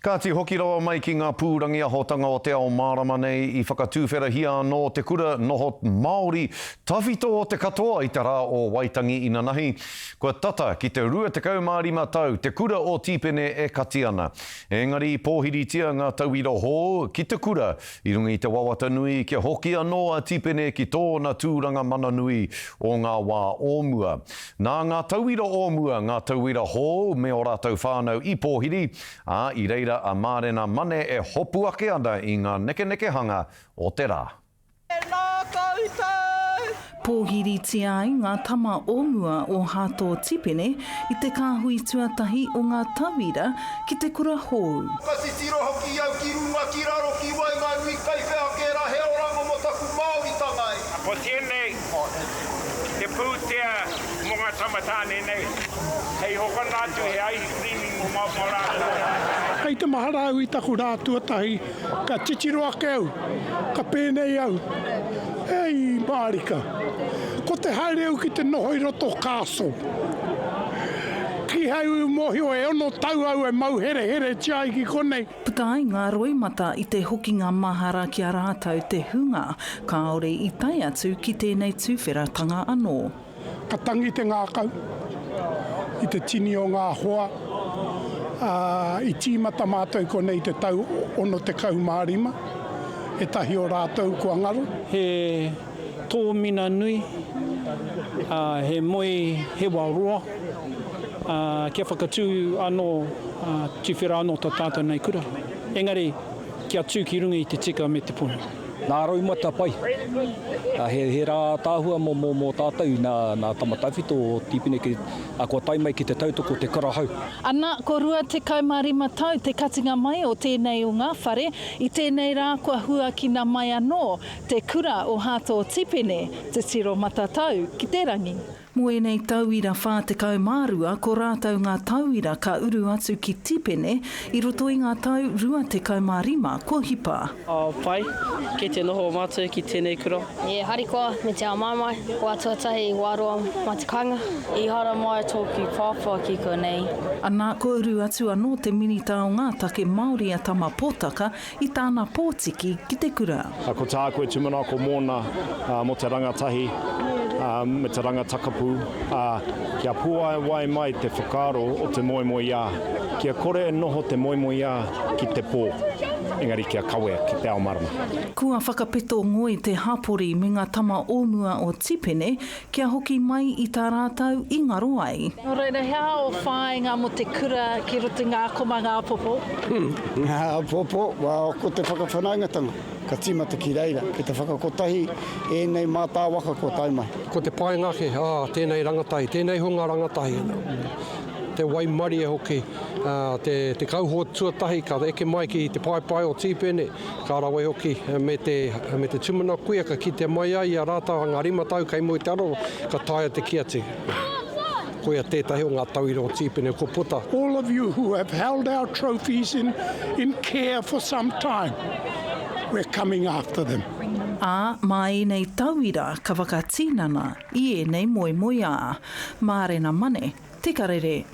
Ka ti hoki roa mai ki ngā pūrangi ahotanga o te ao Marama nei I whakatūwhera hia anō te kura noho Māori tawhito o te katoa I te rā o Waitangi ina nahi. Kua tata ki te 25 tau, te kura o tipene e kati ana. Engari pōhiritia ngā tauira hō ki te kura I runga I te wawata nui kia hoki anō a tipene ki tōna tūranga mana nui o ngā wā ōmua. Nā ngā tauira ōmua, ngā tauira hō me o rātau whānau I pōhiri, I reira a Mārena Mane e hopu ake ana I ngā neke hanga o te rā. Pōhiri tia ai ngā tama ōmua o Hātō Tipene I te kāhui tuatahi o ngā tawira ki te kura hou. Kasi tiro hoki au ki runga ki raro ki wai ngā nui kai whea ke ra he orango mo taku Māori tangai. Po tēnei, te pūtea mo ngā tamatāne nei, hei hoko nātu he ai krimi mo mārātua. Hei te maharau I taku rā tuatahi, ka titiro ake au, ka pēnei au. Hei Mārika, ko te haere au ki te noho I roto kāso. Ki hau mohi o e ono tau au e mau here tia I ki konei. Putai ngā roimata I te hoki ngā mahara ki a rātau te hunga, kāore I tai atu ki tēnei tūwheratanga anō. Ka tangi te ngākau, I te tini o ngā hoa, I tīmata mātou konei te tau ono te kau mārima, e tahi o rātou kua ngaru. He tō mina nui, he moi he waroa, kia whakatū anō tiwhera anō tā tātou nei kura. Engari, kia tū ki runga I te tika me te puna. Nā roimata pai. He rā tāhua mō tātou nā tamatawhito o tipene kua taimai ki te tautoko te karahau. Ana, ko rua te kaumārima tau, te katinga mai o tēnei o ngā whare, I tēnei rā kua hua ki nā mai anō, te kura o Hātō Tipene, te tiro matatau ki te rangi. Moenei tauira whā te kaumārua, ko rātau ngā tauira ka uru atu ki tipene, I roto I ngā tau rua te kaumārima, ko hipa. Pai, ke te noho mātou ki tēnei kura. Harikoa, me te ao maimai, o atuatahi I waroa ma te kanga. I hara mai tōki pāpā ki konei. Ana, ko uru atu anō te minita o ngā take Māori a tama pōtaka I tāna pōtiki ki te kura. Ko tā koe tumanako mōna mo te rangatahi, me te ranga takapu, kia pua wai mai te whakaro o te moemoi ia, kia kore e noho te moemoi ia ki te pō, engari kia kawea ki te ao Marama. Kua whakapeto ngoi te hapori me ngā tama ōmua o tipene, kia hoki mai I tā rātau I ngaro ai. Nō reira, hea o whāinga mo te kura ki roto ngā koma ngā popo? Ngā popo, ko te whakawhanaungatanga. Ka tīmata ki reira, ki te whakakotahi, e nei mātā waka ko taimai. Ko te paengake, tēnei rangatahi, tēnei hunga rangatahi. Te waimari e hoki, te kauho tuatahi, ka eke mai ki te pai o tipene, ka rawe hoki me te tumana kuiaka ki te mai ai a rātau ngā rima tau kei mui te aro, ka taia te kiati. Koia tētahi o ngā tauira o tipene ko puta. All of you who have held our trophies in care for some time, we're coming after them. Mai nei tauira ka wakatinana I nei moe a. Mārena Mane, te karere.